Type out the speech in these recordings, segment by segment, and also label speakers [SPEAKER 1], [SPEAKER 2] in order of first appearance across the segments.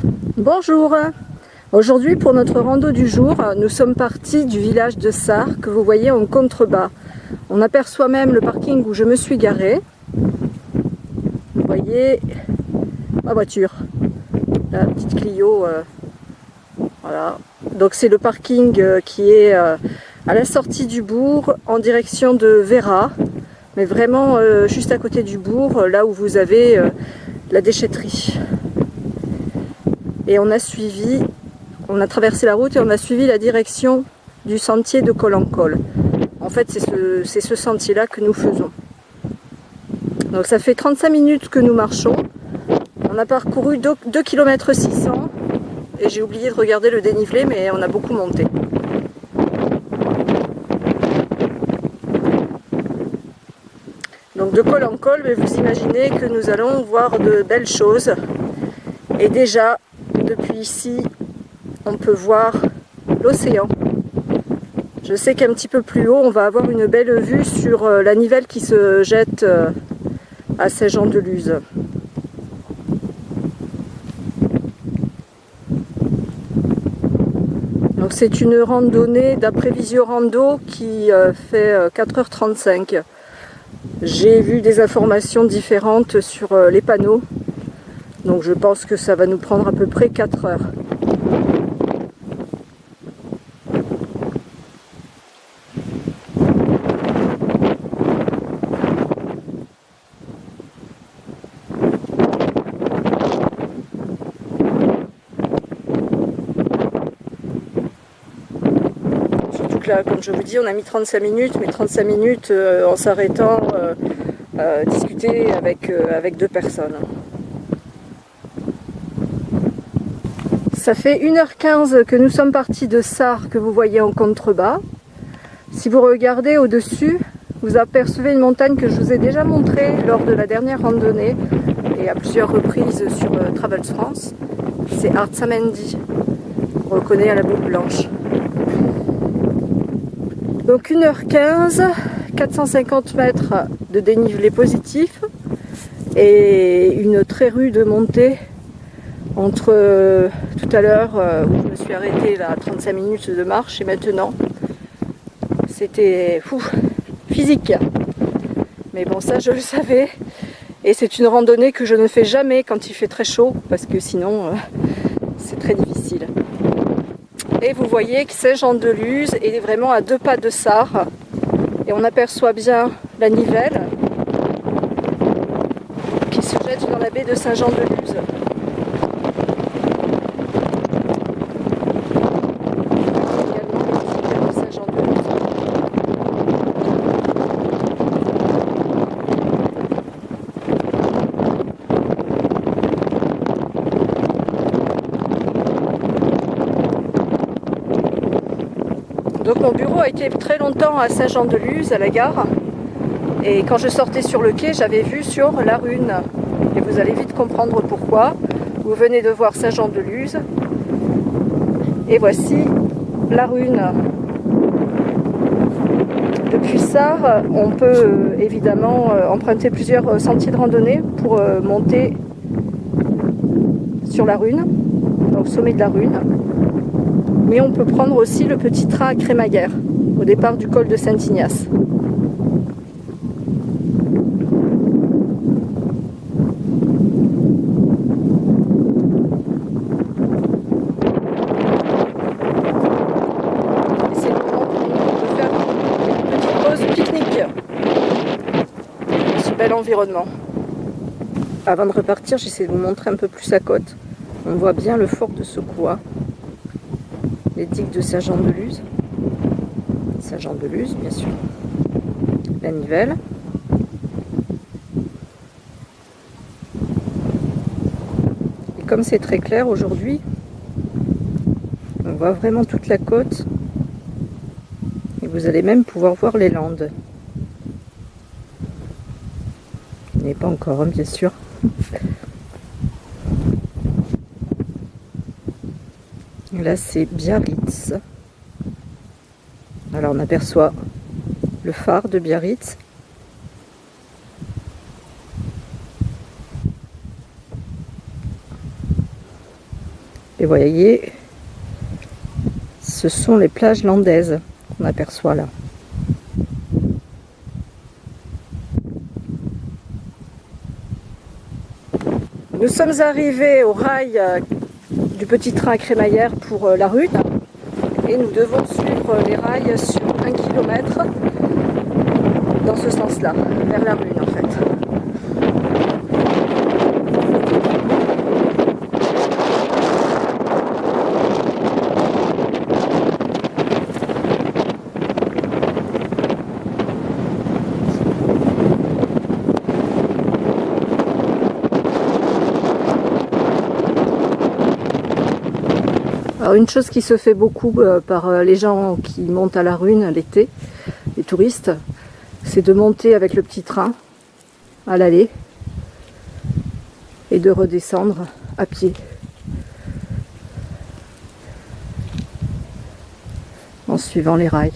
[SPEAKER 1] Bonjour. Aujourd'hui pour notre rando du jour, nous sommes partis du village de Sarre que vous voyez en contrebas. On aperçoit même le parking où je me suis garée. Vous voyez ma voiture, la petite Clio. Voilà. Donc c'est le parking qui est à la sortie du bourg en direction de Véra, mais vraiment juste à côté du bourg, là où vous avez la déchetterie. Et on a traversé la route et on a suivi la direction du sentier de col en col. En fait, c'est ce sentier-là que nous faisons. Donc ça fait 35 minutes que nous marchons. On a parcouru 2 km 600 et j'ai oublié de regarder le dénivelé, mais on a beaucoup monté. Donc de col en col, mais vous imaginez que nous allons voir de belles choses. Et déjà, depuis ici, on peut voir l'océan. Je sais qu'un petit peu plus haut, on va avoir une belle vue sur la Nivelle qui se jette à Saint-Jean-de-Luz. Donc c'est une randonnée d'après Visio Rando qui fait 4h35. J'ai vu des informations différentes sur les panneaux. Donc je pense que ça va nous prendre à peu près 4 heures. Surtout que là, comme je vous dis, on a mis 35 minutes, mais 35 minutes en s'arrêtant discuter avec 2 personnes. Ça fait 1h15 que nous sommes partis de Sarre que vous voyez en contrebas. Si vous regardez au-dessus, vous apercevez une montagne que je vous ai déjà montrée lors de la dernière randonnée et à plusieurs reprises sur Travels France. C'est Artsamendi, on reconnaît à la boule blanche. Donc 1h15, 450 mètres de dénivelé positif et une très rude montée entre tout à l'heure où je me suis arrêtée là, 35 minutes de marche et maintenant c'était physique, mais bon, ça je le savais, et c'est une randonnée que je ne fais jamais quand il fait très chaud parce que sinon c'est très difficile. Et vous voyez que Saint-Jean-de-Luz est vraiment à 2 pas de Sarre et on aperçoit bien la Nivelle qui se jette dans la baie de Saint-Jean-de-Luz. Donc mon bureau a été très longtemps à Saint-Jean-de-Luz, à la gare. Et quand je sortais sur le quai, j'avais vu sur la Rhune. Et vous allez vite comprendre pourquoi. Vous venez de voir Saint-Jean-de-Luz. Et voici la Rhune. Depuis Sarre, on peut évidemment emprunter plusieurs sentiers de randonnée pour monter sur la Rhune, au sommet de la Rhune. Mais on peut prendre aussi le petit train à Crémaguère, au départ du col de Saint-Ignace. Et c'est le moment pour nous de faire une petite pause pique-nique dans ce bel environnement. Avant de repartir, j'essaie de vous montrer un peu plus à côte. On voit bien le fort de Secoua. Les digues de Saint-Jean-de-Luz, bien sûr, la Nivelle. Et comme c'est très clair aujourd'hui, on voit vraiment toute la côte et vous allez même pouvoir voir les Landes. Il n'est pas encore, hein, bien sûr. Là, c'est Biarritz. Alors, on aperçoit le phare de Biarritz. Et vous voyez, ce sont les plages landaises qu'on aperçoit là. Nous sommes arrivés au rail du petit train à crémaillère pour la Rhune et nous devons suivre les rails sur 1 km dans ce sens-là, vers la Rhune en fait. Alors une chose qui se fait beaucoup par les gens qui montent à la Rhune l'été, les touristes, c'est de monter avec le petit train à l'aller et de redescendre à pied. En suivant les rails.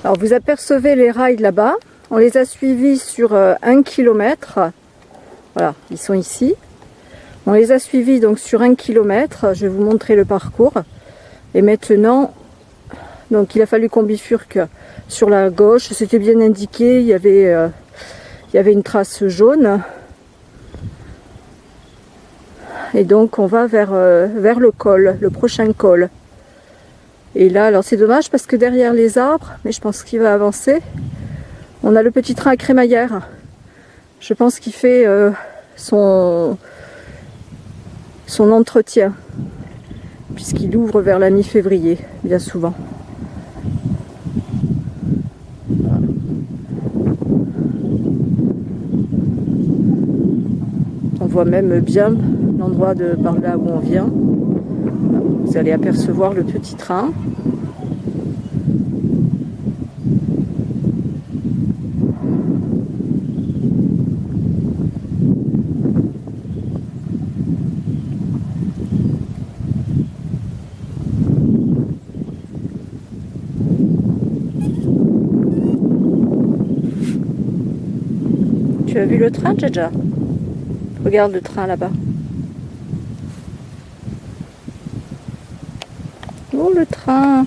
[SPEAKER 1] Alors vous apercevez les rails là-bas, on les a suivis sur 1 km, voilà, ils sont ici. On les a suivis donc sur 1 km, je vais vous montrer le parcours. Et maintenant, donc il a fallu qu'on bifurque sur la gauche, c'était bien indiqué, il y avait une trace jaune. Et donc on va vers le col, le prochain col. Et là, alors c'est dommage parce que derrière les arbres, mais je pense qu'il va avancer, on a le petit train à crémaillère. Je pense qu'il fait son entretien, puisqu'il ouvre vers la mi-février, bien souvent. Voilà. On voit même bien l'endroit de par là où on vient. Vous allez apercevoir le petit train. Tu as vu le train, Jaja? Regarde le train là-bas. Oh, le train!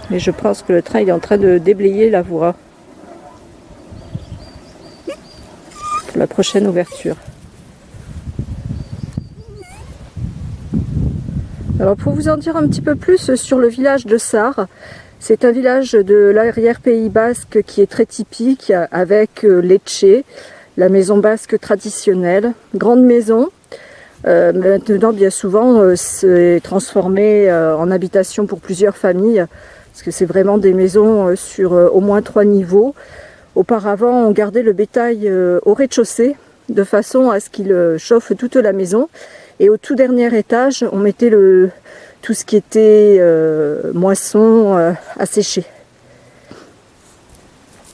[SPEAKER 1] Et je pense que le train il est en train de déblayer la voie pour la prochaine ouverture. Alors pour vous en dire un petit peu plus sur le village de Sars, c'est un village de l'arrière-pays basque qui est très typique avec l'Etxe, la maison basque traditionnelle, grande maison. Maintenant bien souvent c'est transformé en habitation pour plusieurs familles parce que c'est vraiment des maisons sur au moins 3 niveaux. Auparavant on gardait le bétail au rez-de-chaussée de façon à ce qu'il chauffe toute la maison. Et au tout dernier étage, on mettait tout ce qui était moisson à sécher.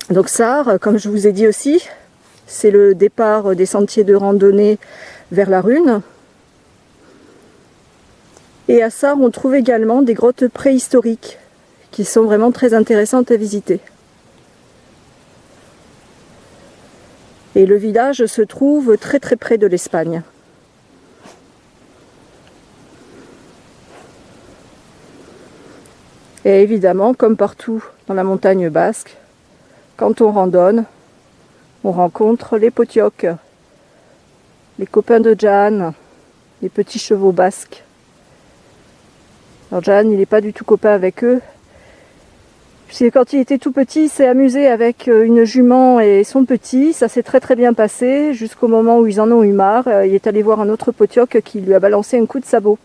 [SPEAKER 1] Donc Sars, comme je vous ai dit aussi, c'est le départ des sentiers de randonnée vers la Rhune. Et à Sars, on trouve également des grottes préhistoriques qui sont vraiment très intéressantes à visiter. Et le village se trouve très très près de l'Espagne. Et évidemment, comme partout dans la montagne basque, quand on randonne, on rencontre les potiocs, les copains de Jan, les petits chevaux basques. Alors Jan, il n'est pas du tout copain avec eux, puisque quand il était tout petit, il s'est amusé avec une jument et son petit, ça s'est très très bien passé, jusqu'au moment où ils en ont eu marre, il est allé voir un autre potioc qui lui a balancé un coup de sabot.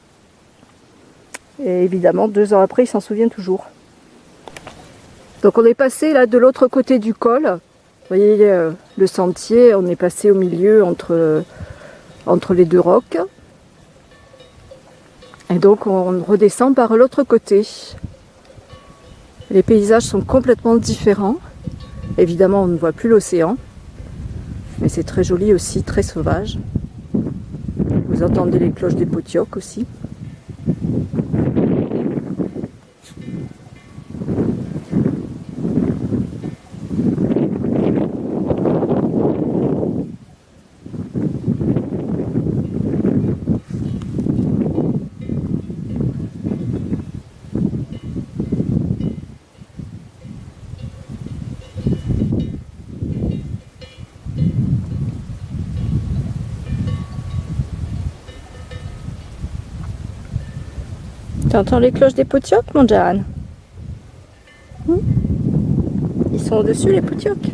[SPEAKER 1] Et évidemment, 2 ans après, il s'en souvient toujours. Donc on est passé là de l'autre côté du col. Vous voyez le sentier, on est passé au milieu entre les 2 rocs. Et donc on redescend par l'autre côté. Les paysages sont complètement différents. Évidemment, on ne voit plus l'océan, mais c'est très joli aussi, très sauvage. Vous entendez les cloches des potiocs aussi. Tu entends les cloches des potiocs, mon Jan? Ils sont au-dessus, les potiocs.